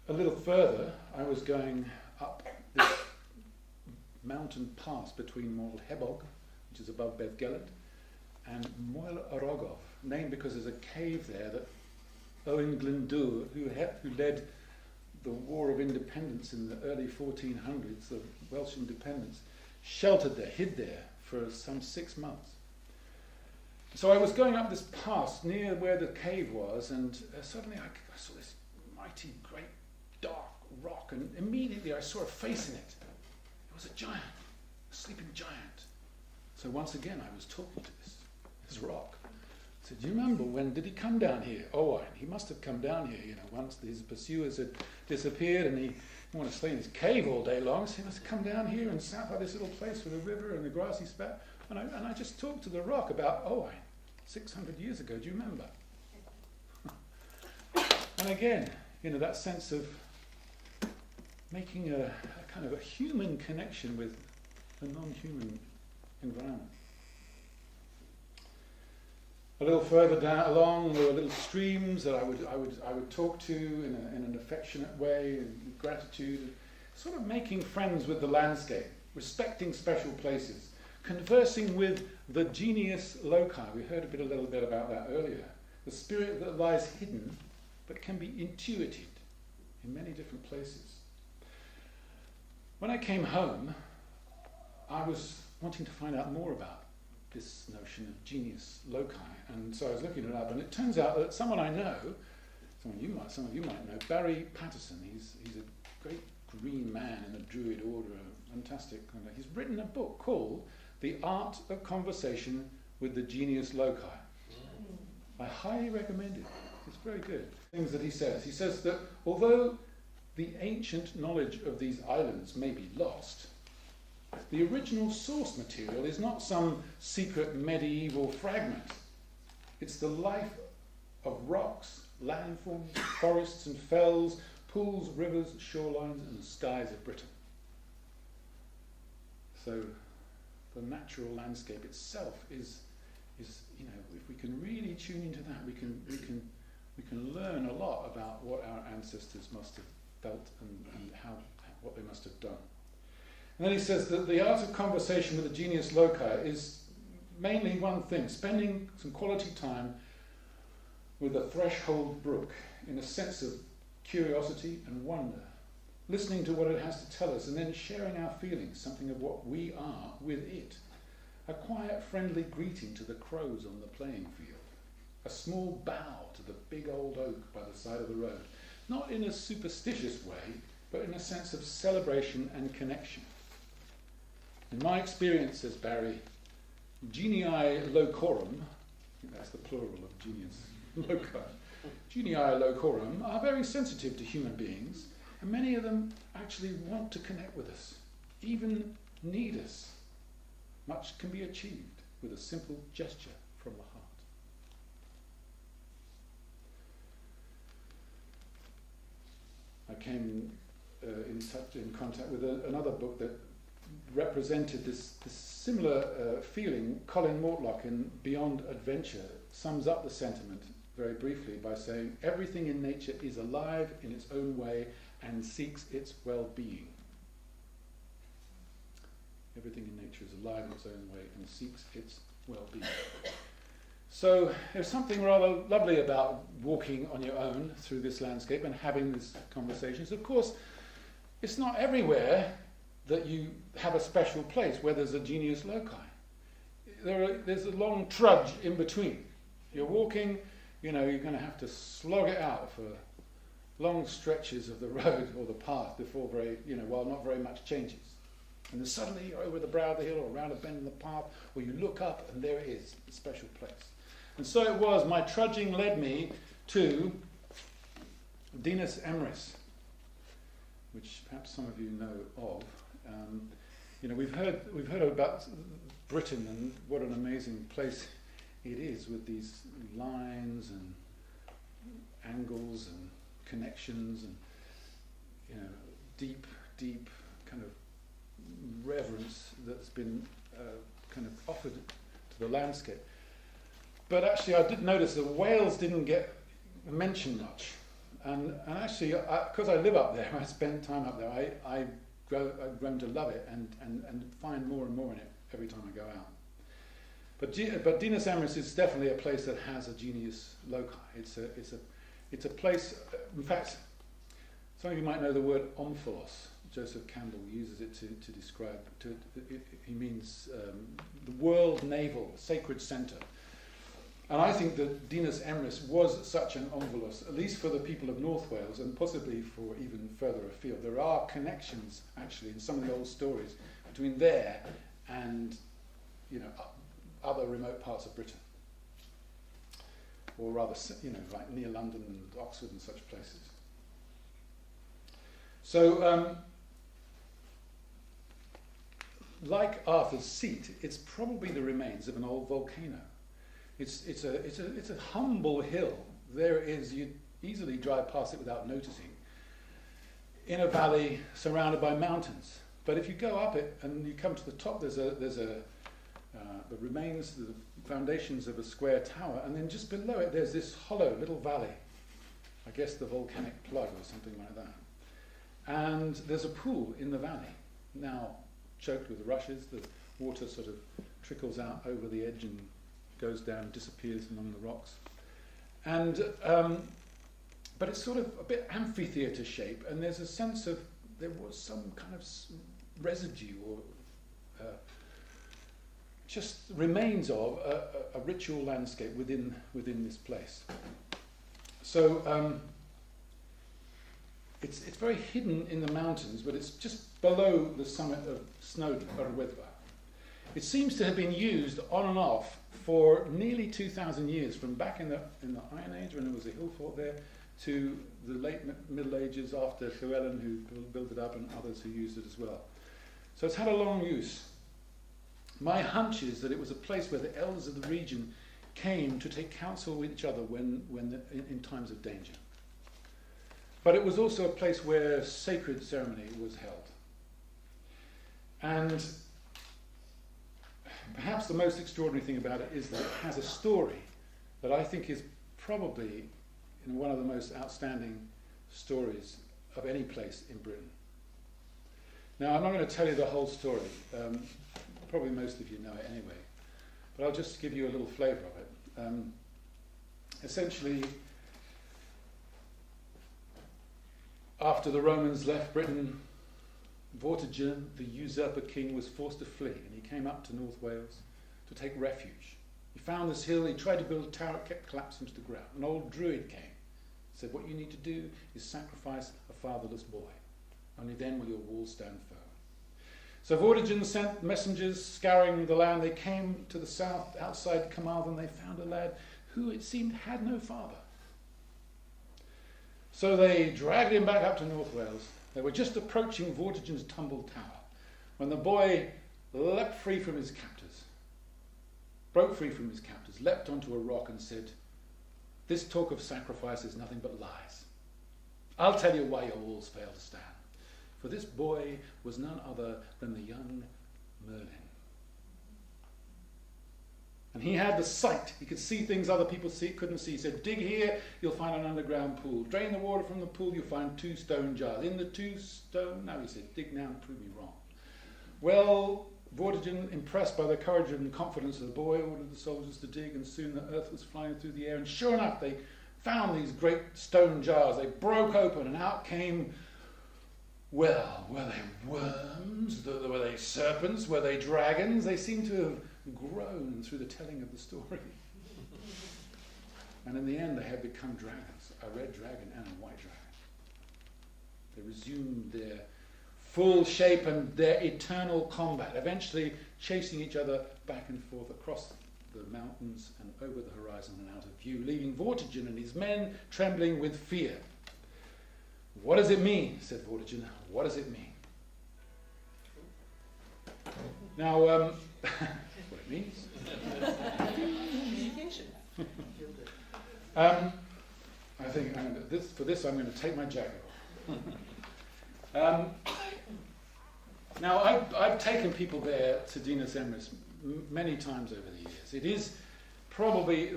A little further, I was going up this mountain pass between Moel Hebog, which is above Beddgelert, and Moel Arogov, named because there's a cave there that Owen Glyndŵr, who led the War of Independence in the early 1400s, the Welsh independence, sheltered there, hid there for some 6 months. So I was going up this pass near where the cave was, and suddenly I saw this mighty, great, dark rock, and immediately I saw a face in it. It was a giant, a sleeping giant. So once again I was talking to this rock. I said, do you remember when did he come down here? Oh, he must have come down here, once his pursuers had disappeared and he didn't want to stay in his cave all day long, so he must have come down here and sat by this little place with a river and a grassy spat. And I just talked to the rock about, 600 years ago, do you remember? And again, that sense of making a kind of a human connection with a non-human environment. A little further down along, there were little streams that I would talk to in an affectionate way, and with gratitude, sort of making friends with the landscape, respecting special places, conversing with the genius loci. We heard a little bit about that earlier. The spirit that lies hidden, but can be intuited in many different places. When I came home, I was wanting to find out more about this notion of genius loci, and so I was looking it up, and it turns out that someone I know, some of you might know, Barry Patterson. He's a great green man in the Druid order, fantastic. He's written a book called The Art of Conversation with the Genius Loci. I highly recommend it. It's very good. Things that he says that although the ancient knowledge of these islands may be lost, the original source material is not some secret medieval fragment. It's the life of rocks, landforms, forests and fells, pools, rivers, shorelines, and the skies of Britain. So the natural landscape itself is if we can really tune into that, we can learn a lot about what our ancestors must have felt and what they must have done. And then he says that the art of conversation with the genius loci is mainly one thing: spending some quality time with a threshold brook in a sense of curiosity and wonder, listening to what it has to tell us, and then sharing our feelings, something of what we are with it. A quiet, friendly greeting to the crows on the playing field. A small bow to the big old oak by the side of the road. Not in a superstitious way, but in a sense of celebration and connection. In my experience, says Barry, genii locorum, I think that's the plural of genius loci, genii locorum are very sensitive to human beings, and many of them actually want to connect with us, even need us. Much can be achieved with a simple gesture from the came in contact with another book that represented this similar feeling. Colin Mortlock in Beyond Adventure sums up the sentiment very briefly by saying, everything in nature is alive in its own way and seeks its well-being. Everything in nature is alive in its own way and seeks its well-being. So there's something rather lovely about walking on your own through this landscape and having these conversations. Of course, it's not everywhere that you have a special place where there's a genius loci. There's a long trudge in between. You're walking, you're going to have to slog it out for long stretches of the road or the path before while not very much changes. And then suddenly you're over the brow of the hill or around a bend in the path, or you look up and there it is, a special place. And so it was, my trudging led me to Dinas Emrys, which perhaps some of you know of. We've heard about Britain and what an amazing place it is, with these lines and angles and connections and deep kind of reverence that's been kind of offered to the landscape. But actually, I did notice that Wales didn't get mentioned much, and actually, because I live up there, I spend time up there. I've grown to love it and find more and more in it every time I go out. But Dinas Emrys is definitely a place that has a genius loci. It's a place. In fact, some of you might know the word omphalos. Joseph Campbell uses it to describe. He means the world navel, sacred centre. And I think that Dinas Emrys was such an omphalos, at least for the people of North Wales, and possibly for even further afield. There are connections, actually, in some of the old stories between there and other remote parts of Britain, or rather, like near London and Oxford and such places. So, like Arthur's Seat, it's probably the remains of an old volcano. It's a humble hill. There it is. You easily drive past it without noticing. In a valley surrounded by mountains. But if you go up it and you come to the top, there's the remains, the foundations of a square tower, and then just below it there's this hollow little valley. I guess the volcanic plug or something like that. And there's a pool in the valley, now choked with rushes. The water sort of trickles out over the edge and goes down, disappears among the rocks. And but it's sort of a bit amphitheatre shape, and there's a sense of there was some kind of residue or just remains of a ritual landscape within this place. So it's very hidden in the mountains, but it's just below the summit of Snowdonia. It seems to have been used on and off for nearly 2,000 years, from back in the Iron Age when there was a hill fort there, to the late Middle Ages after Llewellyn, who built it up, and others who used it as well. So it's had a long use. My hunch is that it was a place where the elders of the region came to take counsel with each other in times of danger. But it was also a place where sacred ceremony was held. And perhaps the most extraordinary thing about it is that it has a story that I think is probably one of the most outstanding stories of any place in Britain. Now, I'm not going to tell you the whole story. Probably most of you know it anyway. But I'll just give you a little flavour of it. Essentially, after the Romans left Britain, Vortigern, the usurper king, was forced to flee, and he came up to North Wales to take refuge. He found this hill, he tried to build a tower, it kept collapsing to the ground. An old druid came, said, what you need to do is sacrifice a fatherless boy. Only then will your walls stand firm. So Vortigern sent messengers scouring the land. They came to the south, outside Cae Mabon, they found a lad who, it seemed, had no father. So they dragged him back up to North Wales. They were just approaching Vortigern's tumbled tower when the boy leapt free from his captors, broke free from his captors, leapt onto a rock and said, this talk of sacrifice is nothing but lies. I'll tell you why your walls fail to stand. For this boy was none other than the young Merlin. And he had the sight. He could see things other people couldn't see. He said, dig here, you'll find an underground pool. Drain the water from the pool, you'll find 2 stone jars. In the 2 stone... No, he said, dig now and prove me wrong. Well, Vortigern, impressed by the courage and confidence of the boy, ordered the soldiers to dig, and soon the earth was flying through the air. And sure enough, they found these great stone jars. They broke open, and out came... Well, were they worms? Were they serpents? Were they dragons? They seem to have grown through the telling of the story. And in the end, they had become dragons, a red dragon and a white dragon. They resumed their full shape and their eternal combat, eventually chasing each other back and forth across the mountains and over the horizon and out of view, leaving Vortigern and his men trembling with fear. What does it mean? Said Vortigern. What does it mean? Now, what it means. Communication. I think for this I'm going to take my jacket off. Now, I've taken people there to Dinas Emrys many times over the years. It is probably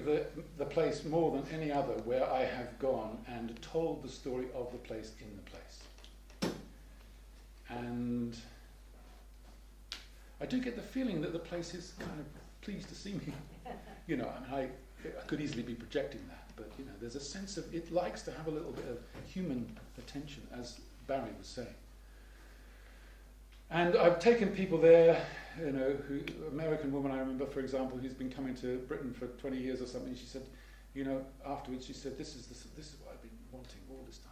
the place more than any other where I have gone and told the story of the place in the place. And I do get the feeling that the place is kind of pleased to see me. You know, I mean, I could easily be projecting that, but you know, there's a sense of it likes to have a little bit of human attention, as Barry was saying. And I've taken people there, you know, American woman I remember, for example, who's been coming to Britain for 20 years or something. She said, you know, afterwards she said, this is what I've been wanting all this time.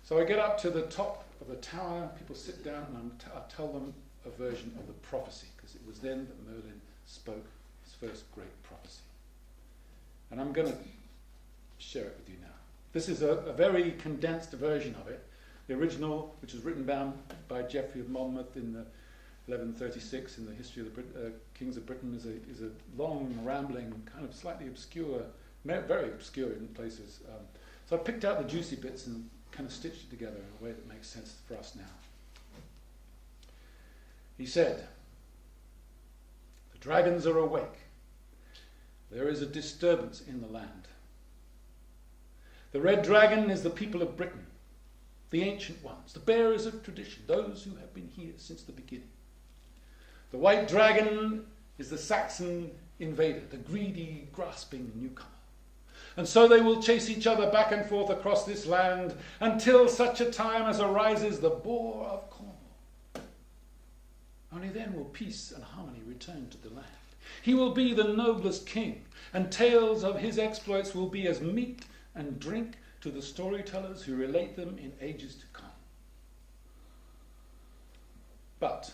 So I get up to the top of the tower, people sit down, and I tell them a version of the prophecy, because it was then that Merlin spoke his first great prophecy. And I'm going to share it with you now. This is a very condensed version of it. The original, which was written down by Geoffrey of Monmouth in 1136 in the history of the kings of Britain, is a long, rambling, kind of slightly obscure, very obscure in places. So I picked out the juicy bits and kind of stitched it together in a way that makes sense for us now. He said, "The dragons are awake. There is a disturbance in the land. The red dragon is the people of Britain, the ancient ones, the bearers of tradition, those who have been here since the beginning. The white dragon is the Saxon invader, the greedy, grasping newcomer. And so they will chase each other back and forth across this land until such a time as arises the boar of Cornwall. Only then will peace and harmony return to the land. He will be the noblest king, and tales of his exploits will be as meat and drink to the storytellers who relate them in ages to come. But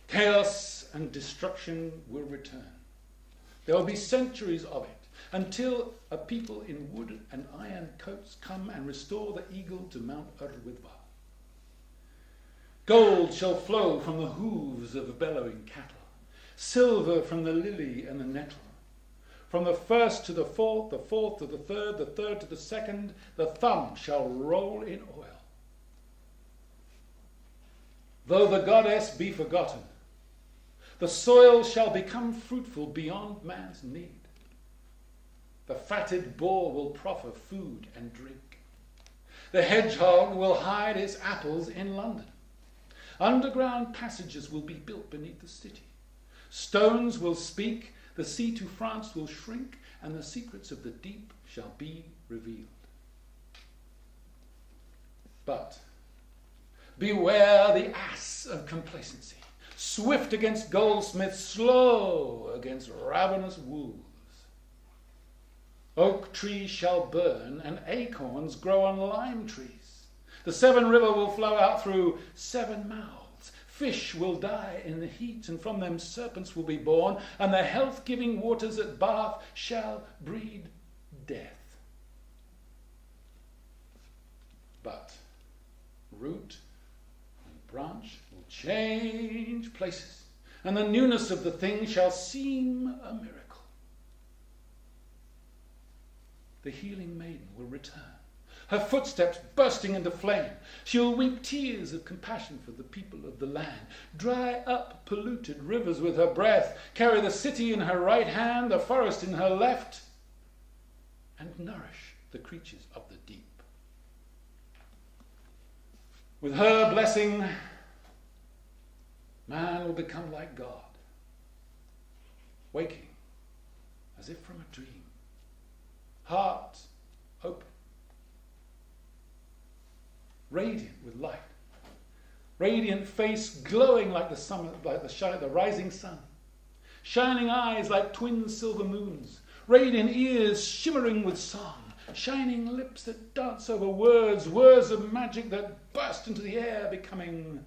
chaos and destruction will return. There will be centuries of it, until a people in wood and iron coats come and restore the eagle to Mount Urwidva. Gold shall flow from the hooves of bellowing cattle, silver from the lily and the nettle. From the first to the fourth to the third to the second, the thumb shall roll in oil. Though the goddess be forgotten, the soil shall become fruitful beyond man's need. The fatted boar will proffer food and drink. The hedgehog will hide its apples in London. Underground passages will be built beneath the city. Stones will speak, the sea to France will shrink, and the secrets of the deep shall be revealed. But beware the ass of complacency, swift against goldsmiths, slow against ravenous wolves. Oak trees shall burn, and acorns grow on lime trees. The Severn River will flow out through 7 mouths. Fish will die in the heat, and from them serpents will be born, and the health-giving waters at Bath shall breed death. But root and branch will change places, and the newness of the thing shall seem a miracle. The healing maiden will return, her footsteps bursting into flame. She'll weep tears of compassion for the people of the land, dry up polluted rivers with her breath, carry the city in her right hand, the forest in her left, and nourish the creatures of the deep. With her blessing, man will become like God, waking as if from a dream, heart open, radiant with light, radiant face glowing like the summer, like the rising sun, shining eyes like twin silver moons, radiant ears shimmering with song, shining lips that dance over words, words of magic that burst into the air, becoming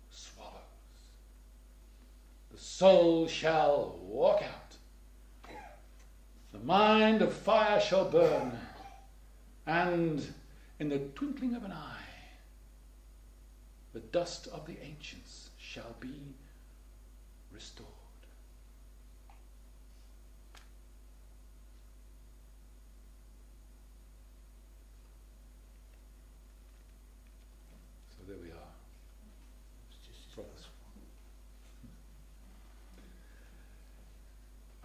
swallows. The soul shall walk out. The mind of fire shall burn, and in the twinkling of an eye, the dust of the ancients shall be restored. So there we are. Brothers.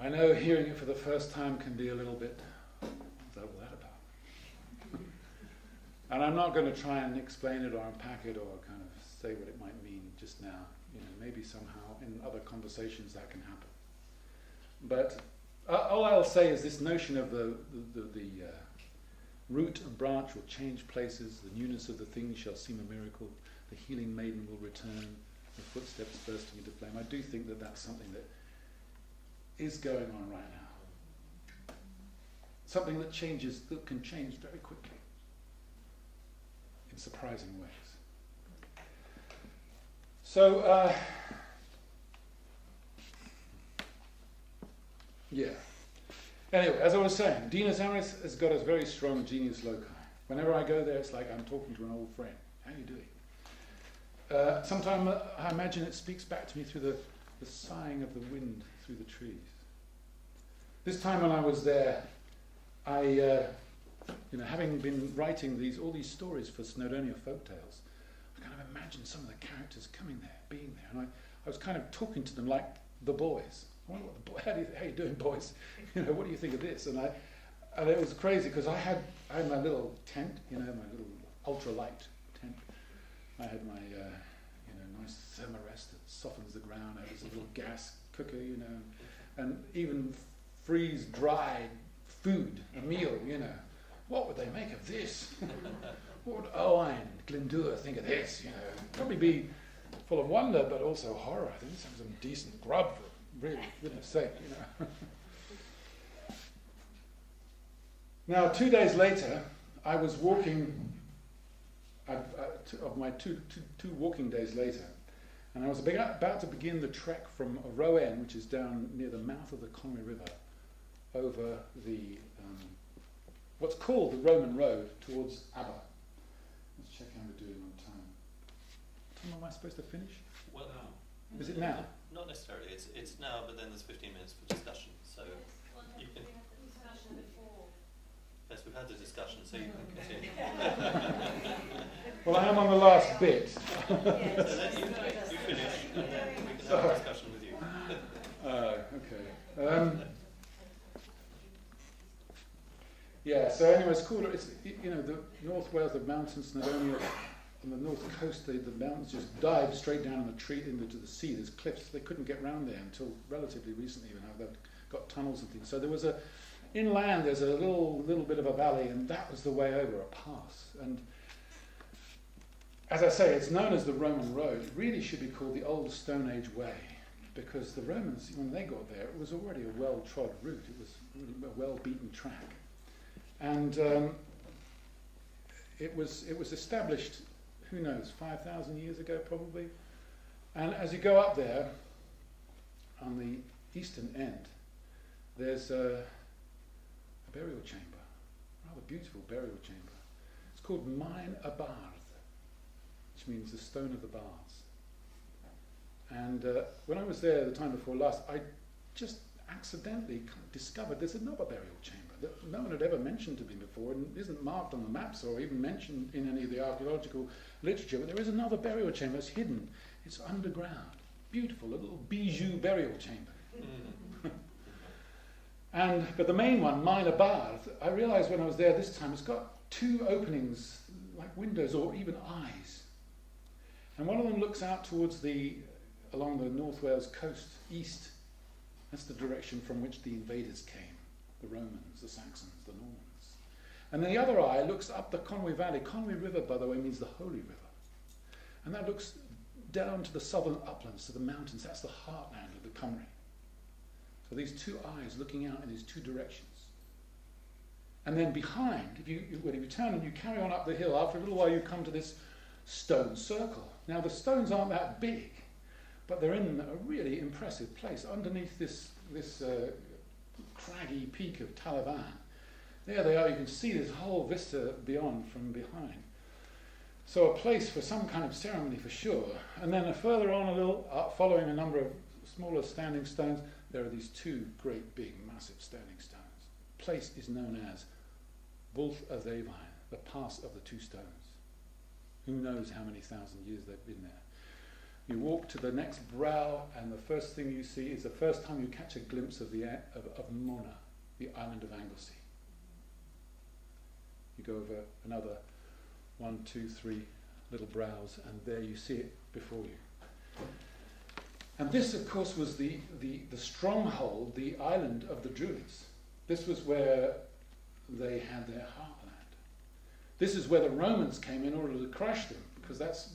I know hearing it for the first time can be a little bit, what's that about? And I'm not going to try and explain it or unpack it or kind of say what it might mean just now. Maybe somehow in other conversations that can happen. But all I'll say is this notion of the root and branch will change places, the newness of the thing shall seem a miracle, the healing maiden will return, the footsteps bursting into flame. I do think that that's something that is going on right now. Something that changes, that can change very quickly in surprising ways. So, yeah. Anyway, as I was saying, Dinas Emrys has got a very strong genius loci. Whenever I go there, it's like I'm talking to an old friend. How are you doing? Sometimes I imagine it speaks back to me through the sighing of the wind through the trees. This time when I was there, I, having been writing all these stories for Snowdonia folktales, I kind of imagined some of the characters coming there, being there, and I was kind of talking to them like the boys. I wonder what how you doing, boys? What do you think of this? And it was crazy because I had my little tent, my little ultralight tent. I had my nice thermarest that softens the ground. I had this little gas cooker, and even freeze-dried food, a meal, What would they make of this? What would Owain and Glendower think of this? Probably be full of wonder, but also horror. I think this is some decent grub, for really, goodness sake, Now, 2 days later, I was walking, of my two walking days later, and I was about to begin the trek from Rowan, which is down near the mouth of the Conwy River, over the what's called the Roman Road towards Aber. Let's check how we're doing on time. What time am I supposed to finish? Well, is it now? Not necessarily. It's now, but then there's 15 minutes for discussion. So you can. Yes, we've had the discussion, so you can continue. Well, I am on the last bit. So then you finish, and then we can have a discussion with you. Okay. Yeah, so anyway, it's cool. It's, the North Wales, the mountains, Snowdonia, on the north coast, the mountains just dive straight down into the sea. There's cliffs. They couldn't get round there until relatively recently, even now they've got tunnels and things. So there was inland, there's a little bit of a valley, and that was the way over, a pass. And as I say, it's known as the Roman Road. It really should be called the Old Stone Age Way, because the Romans, when they got there, it was already a well-trod route. It was really a well-beaten track. And it was established, who knows, 5,000 years ago probably. And as you go up there, on the eastern end, there's a burial chamber, rather beautiful burial chamber. It's called Mine a Bardd, which means the stone of the bards. And when I was there the time before last, I just accidentally discovered there's another burial chamber that no one had ever mentioned to me before and isn't marked on the maps or even mentioned in any of the archaeological literature, but there is another burial chamber. It's hidden. It's underground. Beautiful, a little bijou burial chamber. But the main one, Minor Bath, I realised when I was there this time, it's got two openings, like windows or even eyes. And one of them looks out towards along the North Wales coast, east. That's the direction from which the invaders came, the Romans, the Saxons, the Normans. And then the other eye looks up the Conwy Valley. Conwy River, by the way, means the Holy River. And that looks down to the southern uplands, to the mountains. That's the heartland of the Cymru. So these two eyes looking out in these two directions. And then behind, if you turn and you carry on up the hill, after a little while you come to this stone circle. Now the stones aren't that big, but they're in a really impressive place underneath this craggy peak of Talavan. There they are, you can see this whole vista beyond from behind. So a place for some kind of ceremony for sure. And then further on a little, following a number of smaller standing stones, there are these two great big massive standing stones. The place is known as Bulth a Ddefain, the Pass of the Two Stones. Who knows how many thousand years they've been there. You walk to the next brow, and the first thing you see is the first time you catch a glimpse of Mona, the island of Anglesey. You go over another 1, 2, 3 little brows, and there you see it before you. And this, of course, was the stronghold, the island of the Druids. This was where they had their heartland. This is where the Romans came in order to crush them, because that's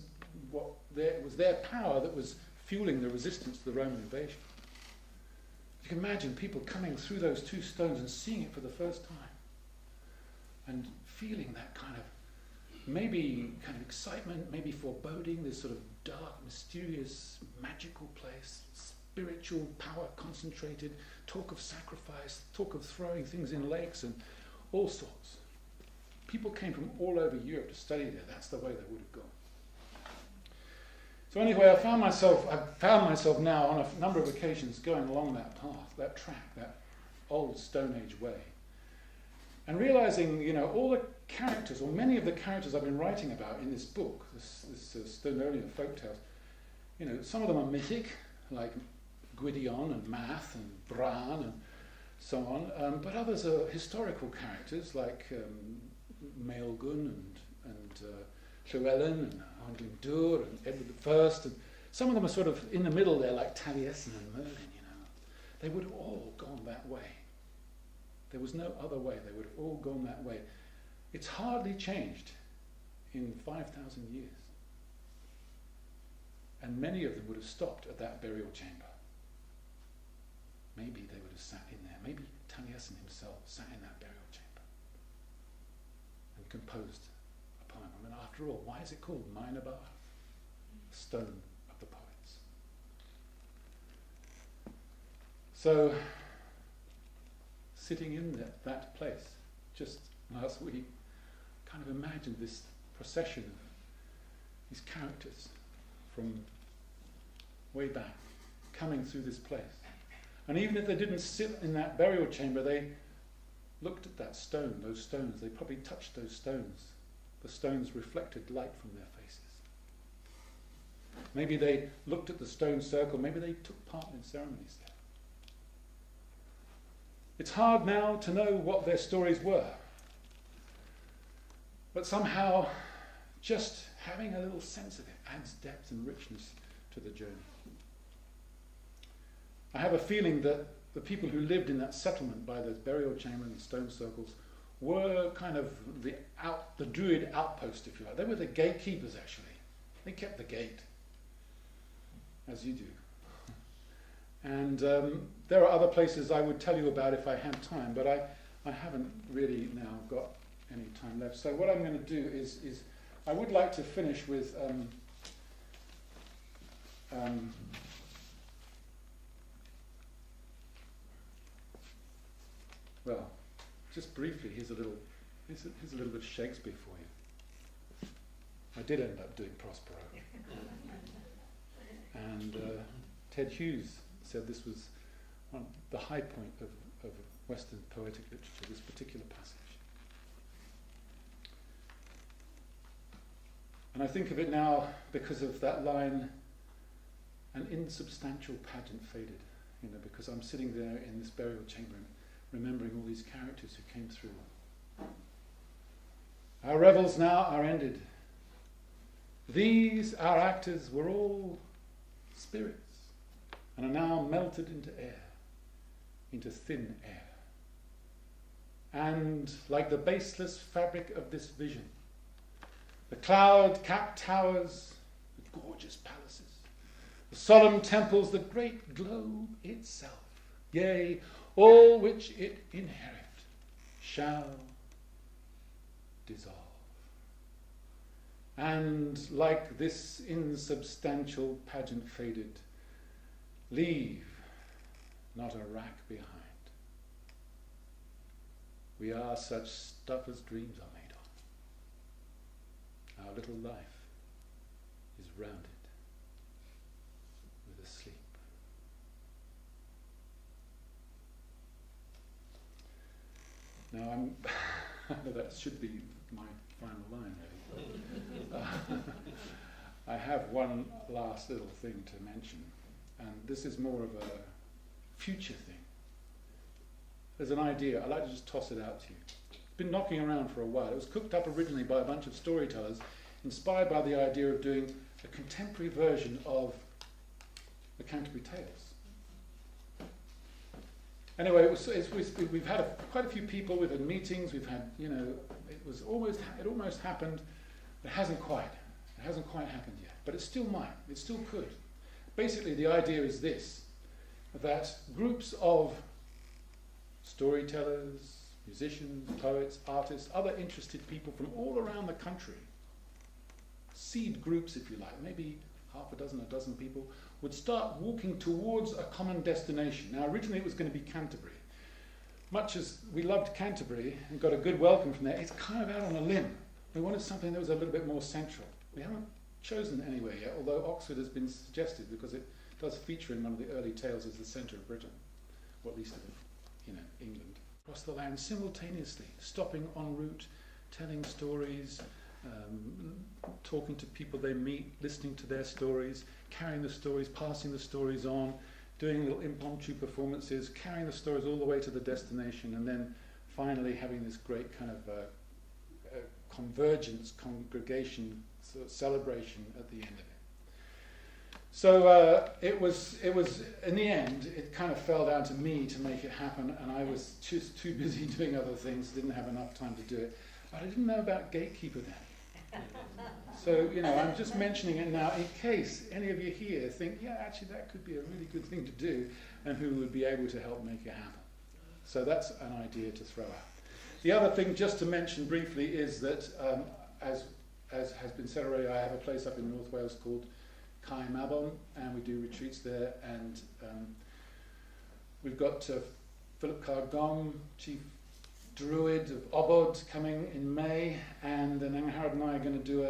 it was their power that was fueling the resistance to the Roman invasion. You can imagine people coming through those two stones and seeing it for the first time, and feeling that kind of excitement, maybe foreboding, this sort of dark, mysterious, magical place, spiritual power concentrated, talk of sacrifice, talk of throwing things in lakes and all sorts. People came from all over Europe to study there. That's the way they would have gone. So anyway, I found myself now on a number of occasions going along that path, that track, that old Stone Age way, and realizing, all the characters, or many of the characters I've been writing about in this book, this Snowdonia folktales, some of them are mythic, like Gwydion and Math and Bran and so on, but others are historical characters like Maelgwn and Llywelyn and Onglin Dŵr and Edward I, and some of them are sort of in the middle there, like Taliesin and Merlin. They would have all gone that way. There was no other way. They would have all gone that way. It's hardly changed in 5,000 years. And many of them would have stopped at that burial chamber. Maybe they would have sat in there. Maybe Taliesin himself sat in that burial chamber and composed a poem. I mean, after all, why is it called Minor Bath? Stone of the Poets. So, sitting in that place just last week, kind of imagined this procession of these characters from way back coming through this place. And even if they didn't sit in that burial chamber, they looked at that stone, those stones. They probably touched those stones. The stones reflected light from their faces. Maybe they looked at the stone circle. Maybe they took part in ceremonies there. It's hard now to know what their stories were. But somehow, just having a little sense of it adds depth and richness to the journey. I have a feeling that the people who lived in that settlement by the burial chamber and the stone circles were kind of the Druid outpost, if you like. They were the gatekeepers, actually. They kept the gate, as you do. And there are other places I would tell you about if I had time, but I haven't really now got any time left. So what I'm going to do is I would like to finish with well, just briefly, here's a little bit of Shakespeare for you. I did end up doing Prospero. And Ted Hughes said this was the high point of Western poetic literature, this particular passage. And I think of it now because of that line, an insubstantial pageant faded, because I'm sitting there in this burial chamber remembering all these characters who came through. Our revels now are ended. These, our actors, were all spirits and are now melted into air, into thin air. And like the baseless fabric of this vision, the cloud-capped towers, the gorgeous palaces, the solemn temples, the great globe itself, yea, all which it inherit, shall dissolve. And like this insubstantial pageant faded, leave not a rack behind. We are such stuff as dreams are made of. Our little life is rounded with a sleep. Now that should be my final line, really. I have one last little thing to mention, and this is more of a future thing. There's an idea, I'd like to just toss it out to you. It's been knocking around for a while. It was cooked up originally by a bunch of storytellers, inspired by the idea of doing a contemporary version of the Canterbury Tales. Anyway, we've had quite a few people, we've had meetings, we've had, it almost happened. It hasn't quite happened yet, but it still might, it still could. Basically, the idea is this, that groups of storytellers, musicians, poets, artists, other interested people from all around the country, seed groups, if you like, maybe half a dozen people, would start walking towards a common destination. Now, originally it was going to be Canterbury. Much as we loved Canterbury and got a good welcome from there, it's kind of out on a limb. We wanted something that was a little bit more central. We haven't chosen anywhere yet, although Oxford has been suggested because it does feature in one of the early tales as the centre of Britain, or at least of England. Across the land simultaneously, stopping en route, telling stories, talking to people they meet, listening to their stories, carrying the stories, passing the stories on, doing little impromptu performances, carrying the stories all the way to the destination, and then finally having this great kind of convergence, congregation, sort of celebration at the end of it. So it was in the end, it kind of fell down to me to make it happen, and I was just too busy doing other things, didn't have enough time to do it. But I didn't know about Gatekeeper then. So, I'm just mentioning it now in case any of you here think, yeah, actually that could be a really good thing to do, and who would be able to help make it happen. So that's an idea to throw out. The other thing, just to mention briefly, is that, as has been said already, I have a place up in North Wales called Cae Mabon, and we do retreats there, and we've got Philip Carr-Gong, Chief Druid of Obod, coming in May, and then Angharad and I are going to do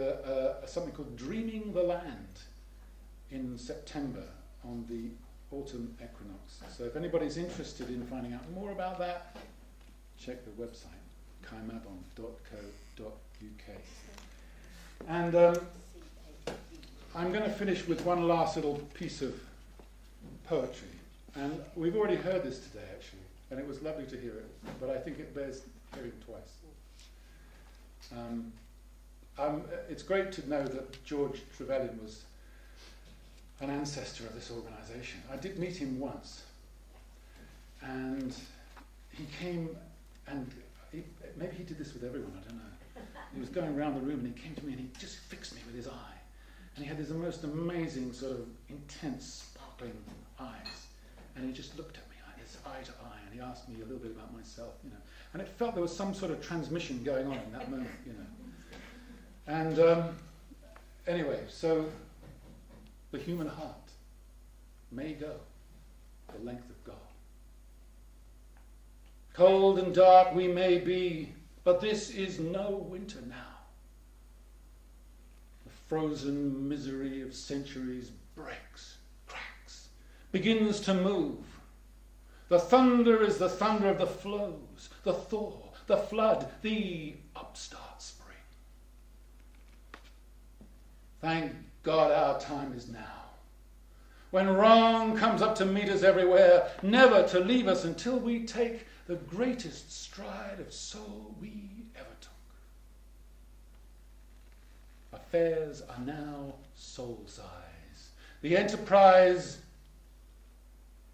something called Dreaming the Land in September on the autumn equinox. So if anybody's interested in finding out more about that, check the website, caemabon.co.uk. And I'm going to finish with one last little piece of poetry. And we've already heard this today, actually, and it was lovely to hear it, but I think it bears hearing twice. It's great to know that George Trevelyan was an ancestor of this organisation. I did meet him once, and he came, and maybe he did this with everyone, I don't know. He was going around the room, and he came to me, and he just fixed me with his eye. And he had these most amazing, sort of intense, sparkling eyes. And he just looked at me like this, eye to eye, and he asked me a little bit about myself, And it felt there was some sort of transmission going on in that moment, And anyway, so the human heart may go the length of God. Cold and dark we may be, but this is no winter now. The frozen misery of centuries breaks, cracks, begins to move. The thunder is the thunder of the flows, the thaw, the flood, the upstart spring. Thank God our time is now, when wrong comes up to meet us everywhere, never to leave us until we take the greatest stride of soul we ever took. Affairs are now soul size. The enterprise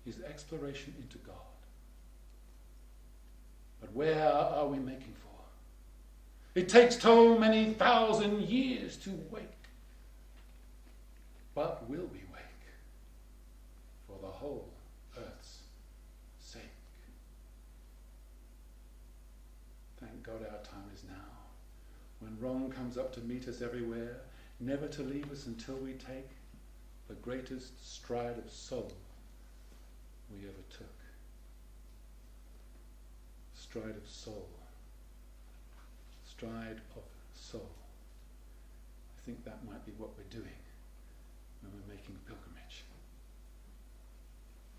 is exploration into God. But where are we making for? It takes so many thousand years to wake. But will we wake for the whole earth's sake? Thank God our time is now, when wrong comes up to meet us everywhere, never to leave us until we take the greatest stride of soul we ever took. Stride of soul. Stride of soul. I think that might be what we're doing when we're making pilgrimage.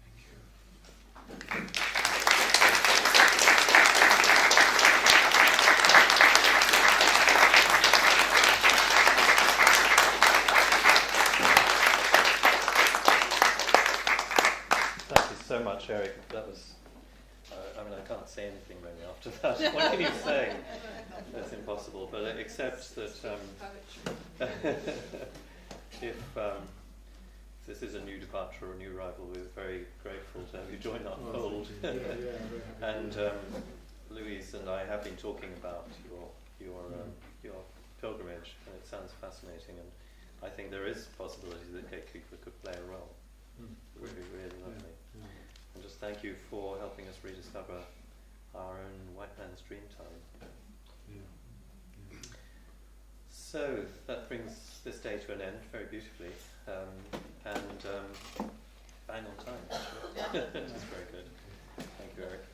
Thank you. Thank you so much, Eric. That was, I can't say anything really after that. What can you say? That's impossible. But except that if this is a new departure or a new arrival, we're very grateful to have you join our fold. And Louise and I have been talking about your pilgrimage, and it sounds fascinating. And I think there is a possibility that Gatekeeper could play a role. It would be really lovely. And just thank you for helping us rediscover our own white man's dream time. So that brings this day to an end very beautifully, and bang on time, actually. Which is very good. Thank you, Eric.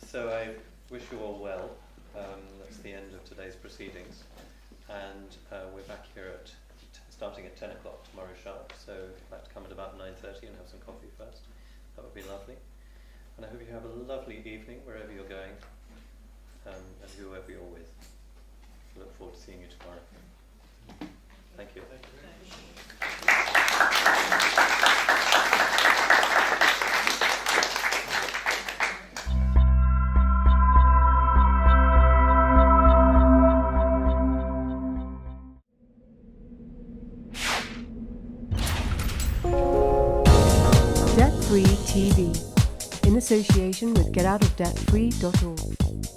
So I wish you all well. That's the end of today's proceedings, and we're back here starting at 10 o'clock tomorrow sharp. So if you'd like to come at about 9:30 and have some coffee first, that would be lovely. And I hope you have a lovely evening wherever you're going, and whoever you're with. I look forward to seeing you tomorrow. Thank you. Debt Free TV, in association with GetOutOfDebtFree.org.